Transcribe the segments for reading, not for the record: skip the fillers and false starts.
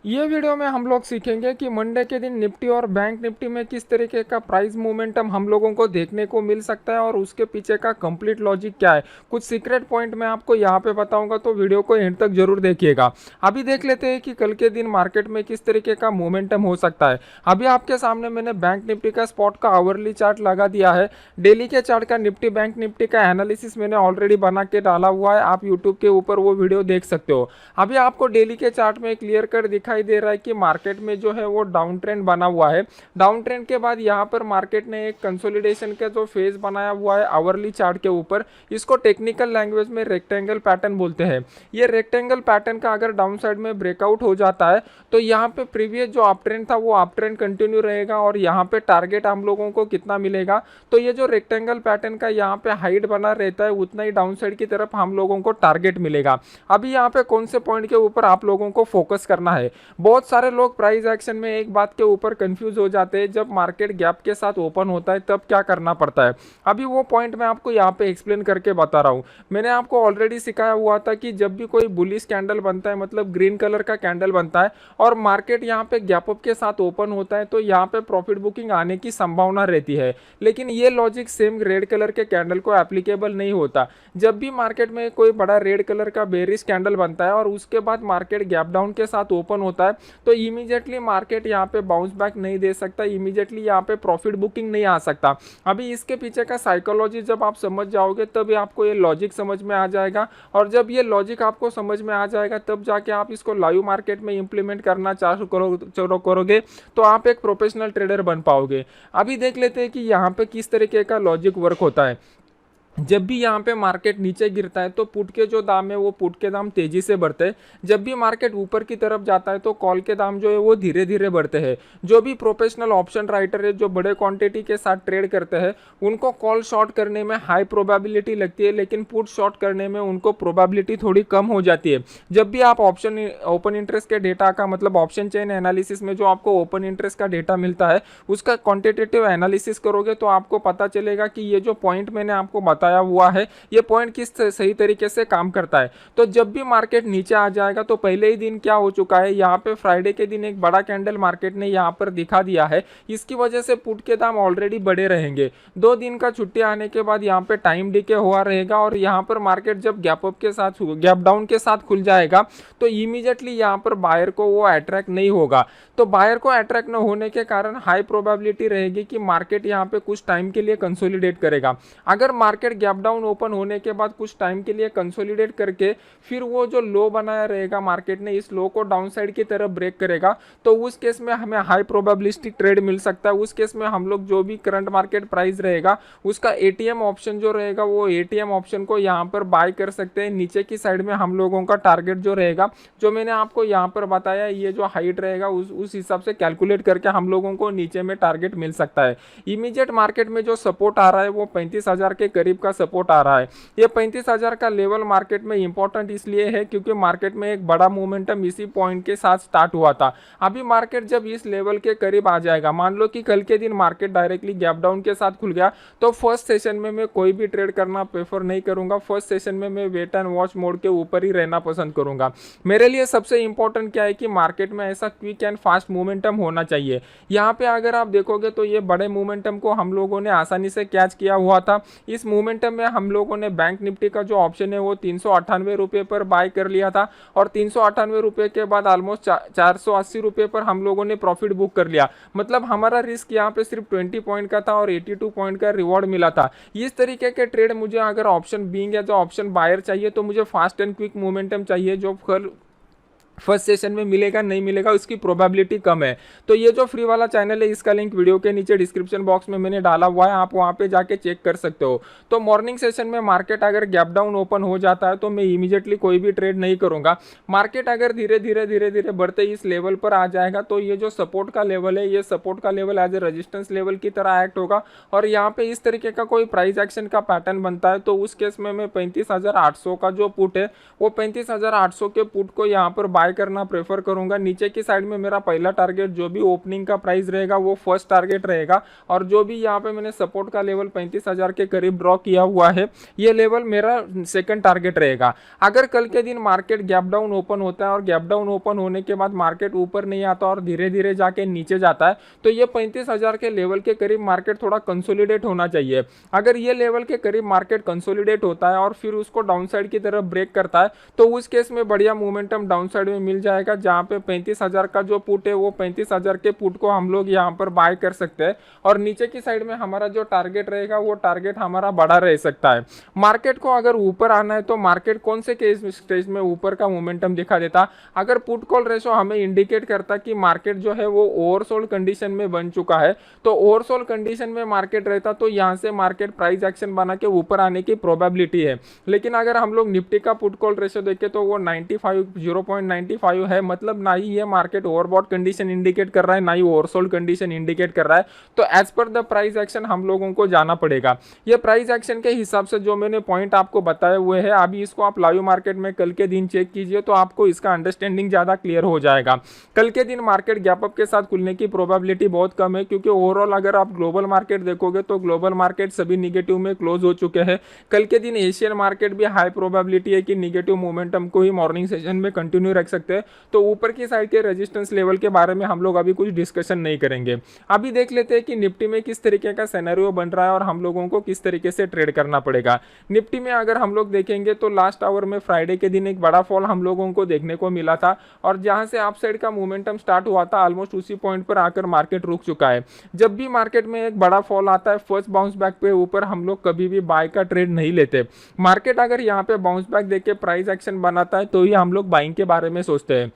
ये वीडियो में हम लोग सीखेंगे कि मंडे के दिन निफ्टी और बैंक निफ्टी में किस तरीके का प्राइस मोमेंटम हम लोगों को देखने को मिल सकता है और उसके पीछे का कंप्लीट लॉजिक क्या है। कुछ सीक्रेट पॉइंट मैं आपको यहाँ पे बताऊंगा, तो वीडियो को एंड तक जरूर देखिएगा। अभी देख लेते हैं कि कल के दिन मार्केट में किस तरीके का मोमेंटम हो सकता है। अभी आपके सामने मैंने बैंक निफ्टी का स्पॉट का आवरली चार्ट लगा दिया है। डेली के चार्ट का निफ्टी बैंक निफ्टी का एनालिसिस मैंने ऑलरेडी बना के डाला हुआ है, आप यूट्यूब के ऊपर वो वीडियो देख सकते हो। अभी आपको डेली के चार्ट में क्लियर कट दिखाई दे रहा है कि मार्केट में जो है वो डाउन ट्रेंड बना हुआ है। डाउन ट्रेंड के बाद यहाँ पर मार्केट ने एक कंसोलिडेशन का जो फेज बनाया हुआ है आवरली चार्ट के ऊपर, इसको टेक्निकल लैंग्वेज में रेक्टेंगल पैटर्न बोलते हैं। ये रेक्टेंगल पैटर्न का अगर डाउन साइड में ब्रेकआउट हो जाता है तो यहाँ पे प्रीवियस जो अप ट्रेंड था वो अप ट्रेंड कंटिन्यू रहेगा और यहाँ पे टारगेट हम लोगों को कितना मिलेगा, तो ये जो रेक्टेंगल पैटर्न का यहाँ पे हाइट बना रहता है उतना ही डाउन साइड की तरफ हम लोगों को टारगेट मिलेगा। अभी यहाँ पे कौन से पॉइंट के ऊपर आप लोगों को फोकस करना है। बहुत सारे लोग प्राइस एक्शन में एक बात के ऊपर कंफ्यूज हो जाते हैं, जब मार्केट गैप के साथ ओपन होता है तब क्या करना पड़ता है। अभी वो पॉइंट मैं आपको यहाँ पे एक्सप्लेन करके बता रहा हूँ। मैंने आपको ऑलरेडी सिखाया हुआ था कि जब भी कोई बुलिश कैंडल बनता है, मतलब ग्रीन कलर का कैंडल बनता है और मार्केट यहाँ पे गैप अप के साथ ओपन होता है, तो यहाँ पे प्रॉफिट बुकिंग आने की संभावना रहती है। लेकिन ये लॉजिक सेम रेड कलर के कैंडल को एप्लीकेबल नहीं होता। जब भी मार्केट में कोई बड़ा रेड कलर का बेरिश कैंडल बनता है और उसके बाद मार्केट गैप डाउन के साथ ओपन होता है, तो इमीडिएटली मार्केट यहाँ पे बाउंस बैक नहीं दे सकता, इमीडिएटली यहाँ पे प्रॉफिट बुकिंग नहीं आ सकता। अभी इसके पीछे का साइकोलॉजी जब आप समझ जाओगे तभी आपको ये लॉजिक समझ में आ जाएगा, और जब ये लॉजिक आपको समझ में आ जाएगा तब जाके आप इसको लाइव मार्केट में इंप्लीमेंट करना चालू करोगे तो आप एक प्रोफेशनल ट्रेडर बन पाओगे। अभी देख लेते हैं कि यहाँ पे किस तरीके का लॉजिक वर्क होता है। जब भी यहाँ पे मार्केट नीचे गिरता है तो पुट के जो दाम है वो पुट के दाम तेजी से बढ़ते हैं। जब भी मार्केट ऊपर की तरफ जाता है तो कॉल के दाम जो है वो धीरे धीरे बढ़ते हैं। जो भी प्रोफेशनल ऑप्शन राइटर है जो बड़े क्वांटिटी के साथ ट्रेड करते हैं उनको कॉल शॉर्ट करने में हाई प्रोबेबिलिटी लगती है, लेकिन पुट शॉर्ट करने में उनको प्रोबेबिलिटी थोड़ी कम हो जाती है। जब भी आप ऑप्शन ओपन इंटरेस्ट के डेटा का, मतलब ऑप्शन चेन एनालिसिस में जो आपको ओपन इंटरेस्ट का डेटा मिलता है उसका क्वांटिटेटिव एनालिसिस करोगे तो आपको पता चलेगा कि ये जो पॉइंट मैंने आपको बताया हुआ है ये पॉइंट किस सही तरीके से काम करता है। तो जब भी मार्केट नीचे आ जाएगा तो पहले ही दिन क्या हो चुका है, यहाँ पे फ्राइडे के दिन एक बड़ा कैंडल मार्केट ने यहाँ पर दिखा दिया है, इसकी वजह से पुट के दाम ऑलरेडी बढ़े रहेंगे। 2 दिन का छुट्टी आने के बाद यहाँ पे टाइम डीके हुआ रहेगा और यहाँ पर मार्केट जब गैप अप के साथ, गैप डाउन के साथ खुल जाएगा तो इमीडिएटली यहाँ पर बायर को वो अट्रैक्ट नहीं होगा। तो बायर को अट्रैक्ट न होने के कारण हाई प्रोबेबिलिटी रहेगी कि मार्केट यहाँ पे कुछ टाइम के लिए कंसोलिडेट करेगा। अगर मार्केट गैप डाउन ओपन होने के बाद कुछ टाइम के लिए कंसोलिडेट करके फिर वो जो लो बनाया रहेगा मार्केट ने, इस लो को डाउन साइड की तरफ ब्रेक करेगा, तो उस केस में हमें हाई प्रोबेबिलिस्टिक ट्रेड मिल सकता है। उस केस में हम लोग जो भी करंट मार्केट प्राइस रहेगा उसका एटीएम ऑप्शन जो रहेगा वो एटीएम ऑप्शन को यहाँ पर बाय कर सकते हैं। नीचे की साइड में हम लोगों का टारगेट जो रहेगा, जो मैंने आपको यहाँ पर बताया, ये जो हाइट रहेगा उस हिसाब से कैलकुलेट करके हम लोगों को नीचे में टारगेट मिल सकता है। इमीडिएट मार्केट में जो सपोर्ट आ रहा है वो 35,000 के करीब का सपोर्ट आ रहा है। ये 35,000 का लेवल मार्केट में इंपॉर्टेंट इसलिए है क्योंकि मार्केट में एक बड़ा मोमेंटम इसी पॉइंट के साथ स्टार्ट हुआ था। अभी मार्केट जब इस लेवल के करीब आ जाएगा, मान लो कि कल के दिन मार्केट डायरेक्टली गैप डाउन के साथ खुल गया, तो फर्स्ट सेशन में मैं कोई भी ट्रेड करना प्रेफर नहीं करूंगा। फर्स्ट सेशन में मैं वेट एंड वॉच मोड के ऊपर ही रहना पसंद करूंगा। मेरे लिए सबसे इंपॉर्टेंट क्या है कि मार्केट में ऐसा क्विक एंड फास्ट मोमेंटम होना चाहिए। यहाँ पे अगर आप देखोगे तो ये बड़े मोमेंटम को हम लोगों ने आसानी से कैच किया हुआ था। इस मोमेंटम में हम लोगों ने बैंक निफ्टी का जो ऑप्शन है वो 398 रुपये पर बाय कर लिया था और 398 रुपये के बाद ऑलमोस्ट 480 रुपये पर हम लोगों ने प्रॉफिट बुक कर लिया। मतलब हमारा रिस्क यहाँ पे सिर्फ 20 पॉइंट का था और 82 पॉइंट का रिवॉर्ड मिला था। इस तरीके के ट्रेड मुझे अगर ऑप्शन बीइंग या जो ऑप्शन बायर चाहिए तो मुझे फास्ट एंड क्विक मोमेंटम चाहिए, जो फर्स्ट सेशन में मिलेगा नहीं मिलेगा उसकी प्रोबेबिलिटी कम है। तो ये जो फ्री वाला चैनल है इसका लिंक वीडियो के नीचे डिस्क्रिप्शन बॉक्स में मैंने डाला हुआ है, आप वहाँ पे जाके चेक कर सकते हो। तो मॉर्निंग सेशन में मार्केट अगर गैप डाउन ओपन हो जाता है तो मैं इमीडिएटली कोई भी ट्रेड नहीं करूंगा। मार्केट अगर धीरे धीरे बढ़ते इस लेवल पर आ जाएगा तो ये जो सपोर्ट का लेवल है, ये सपोर्ट का level as a resistance level की तरह एक्ट होगा और यहाँ पे इस तरीके का कोई प्राइस एक्शन का पैटर्न बनता है तो उस केस में मैं 35,800 का जो पुट है वो 35,800 के पुट को यहाँ पर बाय बाय करना प्रेफर करूंगा। नीचे की साइड में मेरा पहला टारगेट जो भी ओपनिंग का प्राइस रहेगा वो फर्स्ट टारगेट रहेगा, और जो भी यहाँ पे मैंने सपोर्ट का लेवल 35,000 के करीब ड्रॉ किया हुआ है ये लेवल मेरा सेकंड टारगेट रहेगा। अगर कल के दिन मार्केट गैप डाउन ओपन होता है और गैप डाउन ओपन होने के बाद मार्केट ऊपर नहीं आता और धीरे धीरे जाके नीचे जाता है तो ये 35,000 के लेवल के करीब मार्केट थोड़ा कंसोलिडेट होना चाहिए। अगर ये लेवल के करीब मार्केट कंसोलिडेट होता है और फिर उसको डाउन साइड की तरफ ब्रेक करता है तो उस केस में बढ़िया मोमेंटम डाउन साइड में मिल जाएगा, जहां पे 35,000 का जो पुट है वो 35,000 के पुट को हम लोग यहाँ पर बाय कर सकते हैं, और नीचे की साइड में हमारा जो टारगेट रहेगा वो टारगेट हमारा बड़ा रह सकता है। मार्केट को अगर ऊपर आना है तो मार्केट कौन से केस स्टेज में ऊपर का मोमेंटम दिखा देता, अगर पुट कॉल रेशो हमें इंडिकेट करता कि मार्केट जो है वो ओवरसोल्ड कंडीशन में बन चुका है, तो ओवरसोल्ड कंडीशन में मार्केट रहता तो यहाँ से मार्केट प्राइस एक्शन बना के ऊपर आने की प्रोबेबिलिटी है। लेकिन अगर हम लोग निफ्टी का पुट कॉल रेशो देखें तो वो 0.95 है, मतलब ना ही ये मार्केट ओवरबॉट कंडीशन इंडिकेट कर रहा है ना ही ओवरसोल्ड कंडीशन इंडिकेट कर रहा है। तो as per the price action हम लोगों को जाना पड़ेगा। ये प्राइस एक्शन के हिसाब से जो मैंने पॉइंट आपको बताए हुए हैं, अभी इसको आप लाइव मार्केट में कल के दिन चेक कीजिए तो आपको इसका अंडरस्टैंडिंग ज्यादा क्लियर हो जाएगा। कल के दिन मार्केट गैप अप के साथ खुलने की प्रोबेबिलिटी बहुत कम है, क्योंकि ओवरऑल अगर आप ग्लोबल मार्केट देखोगे तो ग्लोबल मार्केट सभी निगेटिव में क्लोज हो चुके हैं। कल के दिन एशियन मार्केट भी हाई प्रोबेबिलिटी है कि निगेटिव मोमेंटम को ही मॉर्निंग सेशन में कंटिन्यू रख सकते हैं। तो ऊपर की साइड के रेजिस्टेंस लेवल के बारे में हम लोग अभी कुछ डिस्कशन नहीं करेंगे। अभी देख लेते हैं कि निफ्टी में किस तरीके का सिनेरियो बन रहा है और हम लोगों को किस तरीके से ट्रेड करना पड़ेगा। निफ्टी में अगर हम लोग देखेंगे तो लास्ट आवर में फ्राइडे के दिन एक बड़ा फॉल हम लोगों को देखने को मिला था, और जहां से अप साइड का मोमेंटम स्टार्ट हुआ था ऑलमोस्ट उसी पॉइंट पर आकर मार्केट रुक चुका है। जब भी मार्केट में एक बड़ा फॉल आता है फर्स्ट बाउंस बैक पे ऊपर हम लोग कभी भी बाय का ट्रेड नहीं लेते। मार्केट अगर यहाँ पे बाउंस बैक देके प्राइस एक्शन बनाता है तो ही हम लोग बाइंग के बारे में सोचते हैं।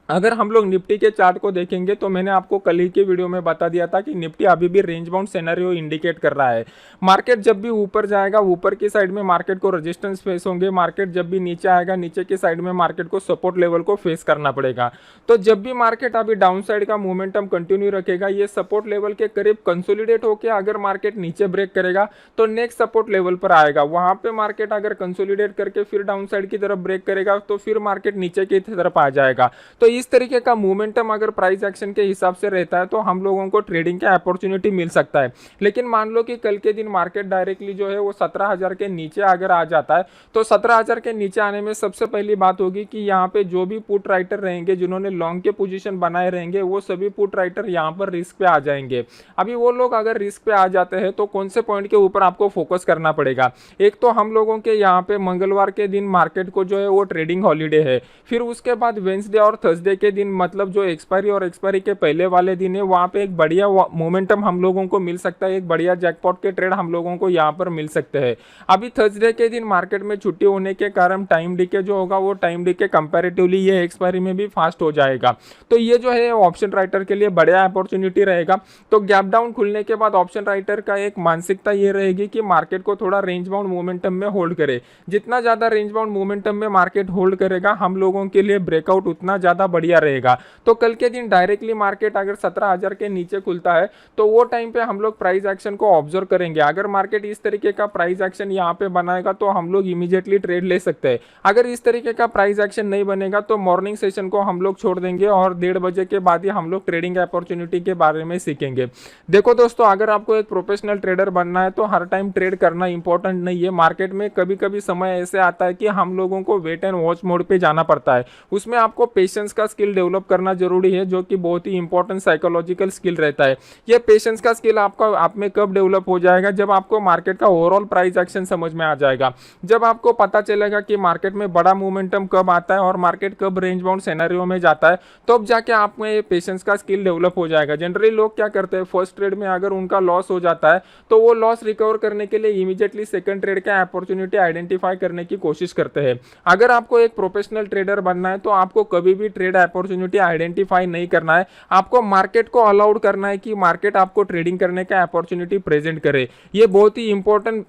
अगर हम लोग निफ्टी के चार्ट को देखेंगे तो मैंने आपको कल ही के वीडियो में बता दिया था कि निफ्टी अभी भी रेंज बाउंड सिनेरियो इंडिकेट कर रहा है। मार्केट जब भी ऊपर जाएगा ऊपर की साइड में मार्केट को रेजिस्टेंस फेस होंगे, मार्केट जब भी नीचे आएगा नीचे की साइड में मार्केट को सपोर्ट लेवल को फेस करना पड़ेगा। तो जब भी मार्केट अभी डाउन साइड का मोमेंटम कंटिन्यू रखेगा, ये सपोर्ट लेवल के करीब कंसोलिडेट होकर अगर मार्केट नीचे ब्रेक करेगा तो नेक्स्ट सपोर्ट लेवल पर आएगा, वहां पे मार्केट अगर कंसोलिडेट करके फिर डाउन साइड की तरफ ब्रेक करेगा तो फिर मार्केट नीचे की तरफ आ जाएगा। तो इस तरीके का मोमेंटम अगर प्राइस एक्शन के हिसाब से रहता है तो हम लोगों को ट्रेडिंग का अपॉर्चुनिटी मिल सकता है। लेकिन मान लो कि कल के दिन मार्केट डायरेक्टली जो है वो 17,000 के नीचे अगर आ जाता है तो 17,000 के नीचे आने में सबसे पहली बात होगी कि यहाँ पे जो भी पुट राइटर रहेंगे जिन्होंने लॉन्ग के पोजीशन बनाए रहेंगे वो सभी पुट राइटर यहाँ पर रिस्क पे आ जाएंगे। अभी वो लोग अगर रिस्क पे आ जाते हैं तो कौन से पॉइंट के ऊपर आपको फोकस करना पड़ेगा। एक तो हम लोगों के यहाँ पे मंगलवार के दिन मार्केट को जो है वो ट्रेडिंग हॉलीडे है, फिर उसके बाद वेंसडे और थर्सडे के दिन मतलब जो एक्सपायरी और एक्सपायरी के पहले वाले दिन है वहां पे एक बढ़िया मोमेंटम हम लोगों को मिल सकता है, एक बढ़िया जैकपॉट के ट्रेड हम लोगों को यहां पर मिल सकते हैं। अभी थर्सडे के दिन मार्केट में छुट्टी होने के कारण टाइम डीके जो होगा वो टाइम डीके कंपैरेटिवली ये एक्सपायरी में भी फास्ट हो जाएगा। तो ये जो है ऑप्शन राइटर के लिए बढ़िया अपॉर्चुनिटी रहेगा। तो गैप डाउन खुलने के बाद ऑप्शन राइटर का एक मानसिकता ये रहेगी कि मार्केट को थोड़ा रेंज बाउंड मोमेंटम में होल्ड करे। जितना ज्यादा रेंज बाउंड मोमेंटम में मार्केट होल्ड करेगा हम लोगों के लिए ब्रेकआउट उतना ज्यादा बढ़िया रहेगा। तो कल के दिन डायरेक्टली मार्केट अगर 17,000 के नीचे खुलता है तो वो टाइम पे हम लोग प्राइस एक्शन को ऑब्जर्व करेंगे। अगर मार्केट इस तरीके का प्राइस एक्शन यहाँ पे बनाएगा तो हम लोग इमीडिएटली ट्रेड ले सकते हैं। अगर इस तरीके का प्राइस एक्शन नहीं बनेगा तो मॉर्निंग सेशन को हम लोग छोड़ देंगे और 1:30 बजे के बाद ही हम लोग ट्रेडिंग अपॉर्चुनिटी के बारे में सीखेंगे। देखो दोस्तों, अगर आपको एक प्रोफेशनल ट्रेडर बनना है तो हर टाइम ट्रेड करना इंपॉर्टेंट नहीं है। मार्केट में कभी कभी समय ऐसे आता है कि हम लोगों को वेट एंड वॉच मोड पे जाना पड़ता है। उसमें आपको पेशेंस का स्किल डेवलप करना जरूरी है, जो कि बहुत ही इंपॉर्टेंट साइकोलॉजिकल स्किल रहता है। ये पेशेंस का स्किल आपका आप में कब डेवलप हो जाएगा, जब आपको मार्केट का ओवरऑल प्राइस एक्शन समझ में आ जाएगा, जब आपको पता चलेगा कि मार्केट में बड़ा मोमेंटम कब आता है और मार्केट कब रेंज बाउंड सिनेरियो में जाता है, तो अब जाके आप में ये पेशेंस का स्किल डेवलप हो जाएगा। जनरली लोग क्या करते हैं, फर्स्ट ट्रेड में अगर उनका लॉस हो जाता है तो वो लॉस रिकवर करने के लिए इमीडिएटली सेकंड ट्रेड का अपॉर्चुनिटी आइडेंटिफाई करने की कोशिश करते हैं। अगर आपको एक प्रोफेशनल ट्रेडर बनना है तो आपको कभी भी ट्रेड अपॉर्चुनिटी आइडेंटिफाई नहीं करना है, आपको मार्केट को अलाउड करना है कि मार्केट आपको ट्रेडिंग करने का अपॉर्चुनिटी प्रेजेंट करे। ये बहुत ही इंपॉर्टेंट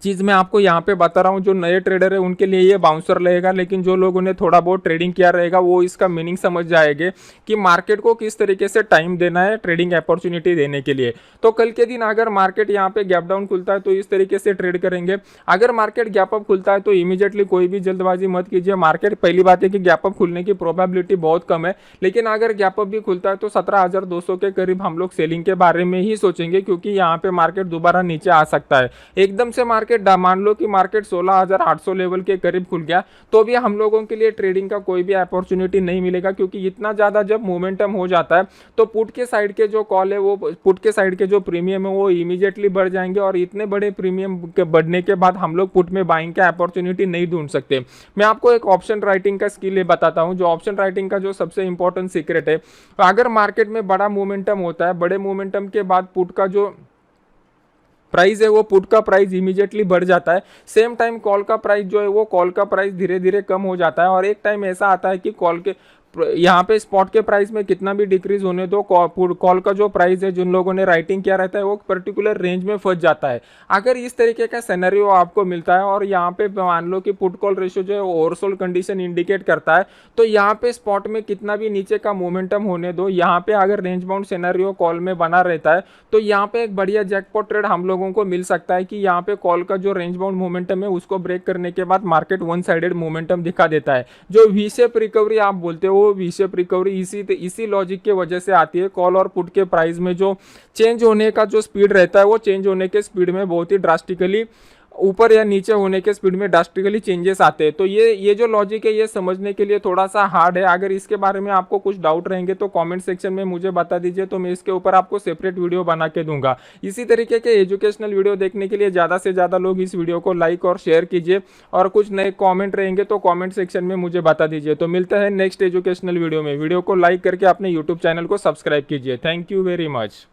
चीज़ मैं आपको यहाँ पे बता रहा हूँ, जो नए ट्रेडर है उनके लिए ये बाउंसर रहेगा, लेकिन जो लोगों ने थोड़ा बहुत ट्रेडिंग किया रहेगा वो इसका मीनिंग समझ जाएंगे कि मार्केट को किस तरीके से टाइम देना है ट्रेडिंग अपॉर्चुनिटी देने के लिए। तो कल के दिन अगर मार्केट यहाँ पे गैप डाउन खुलता है तो इस तरीके से ट्रेड करेंगे। अगर मार्केट गैप अप खुलता है तो इमीडिएटली कोई भी जल्दबाजी मत कीजिए। मार्केट पहली बात है कि गैप अप खुलने की प्रोबेबिलिटी बहुत कम है, लेकिन अगर गैप अप भी खुलता है तो 17,200 के करीब हम लोग सेलिंग के बारे में ही सोचेंगे, क्योंकि यहाँ पे मार्केट दोबारा नीचे आ सकता है। एकदम से मार्केट मान लो कि मार्केट 16,800 लेवल के करीब खुल गया तो भी हम लोगों के लिए ट्रेडिंग का कोई भी अपॉर्चुनिटी नहीं मिलेगा, क्योंकि इतना ज़्यादा जब मोमेंटम हो जाता है तो पुट के साइड के जो कॉल है वो पुट के साइड के जो प्रीमियम है वो इमीडिएटली बढ़ जाएंगे, और इतने बड़े प्रीमियम के बढ़ने के बाद हम लोग पुट में बाइंग का अपॉर्चुनिटी नहीं ढूंढ सकते। मैं आपको एक ऑप्शन राइटिंग का स्किल बताता हूँ, जो ऑप्शन राइटिंग का जो सबसे इंपॉर्टेंट सीक्रेट है। अगर मार्केट में बड़ा मोमेंटम होता है, बड़े मोमेंटम के बाद पुट का जो प्राइस है वो पुट का प्राइस इमीडिएटली बढ़ जाता है। सेम टाइम कॉल का प्राइस जो है वो कॉल का प्राइस धीरे धीरे कम हो जाता है, और एक टाइम ऐसा आता है कि कॉल के यहाँ पे स्पॉट के प्राइस में कितना भी डिक्रीज होने दो, कॉल का जो प्राइस है जिन लोगों ने राइटिंग किया रहता है वो पर्टिकुलर रेंज में फंस जाता है। अगर इस तरीके का सिनेरियो आपको मिलता है और यहाँ पे मान लो कि पुट कॉल रेशियो जो है ओवरसोल्ड कंडीशन इंडिकेट करता है, तो यहाँ पे स्पॉट में कितना भी नीचे का मोमेंटम होने दो, यहाँ पे अगर रेंज बाउंड सिनेरियो कॉल में बना रहता है तो यहाँ पे एक बढ़िया जैकपॉट ट्रेड हम लोगों को मिल सकता है कि यहाँ पे कॉल का जो रेंज बाउंड मोमेंटम है उसको ब्रेक करने के बाद मार्केट वन साइडेड मोमेंटम दिखा देता है। जो वी शेप रिकवरी आप बोलते हो वो वी शेप रिकवरी इसी लॉजिक के वजह से आती है। कॉल और पुट के प्राइस में जो चेंज होने का जो स्पीड रहता है वो चेंज होने के स्पीड में बहुत ही ड्रास्टिकली ऊपर या नीचे होने के स्पीड में ड्रास्टिकली चेंजेस आते हैं। तो ये जो लॉजिक है ये समझने के लिए थोड़ा सा हार्ड है। अगर इसके बारे में आपको कुछ डाउट रहेंगे तो कमेंट सेक्शन में मुझे बता दीजिए, तो मैं इसके ऊपर आपको सेपरेट वीडियो बना के दूंगा। इसी तरीके के एजुकेशनल वीडियो देखने के लिए ज़्यादा से ज़्यादा लोग इस वीडियो को लाइक और शेयर कीजिए, और कुछ नए कॉमेंट रहेंगे तो कॉमेंट सेक्शन में मुझे बता दीजिए। तो मिलता है नेक्स्ट एजुकेशनल वीडियो में। वीडियो को लाइक करके अपने यूट्यूब चैनल को सब्सक्राइब कीजिए। Thank you very much.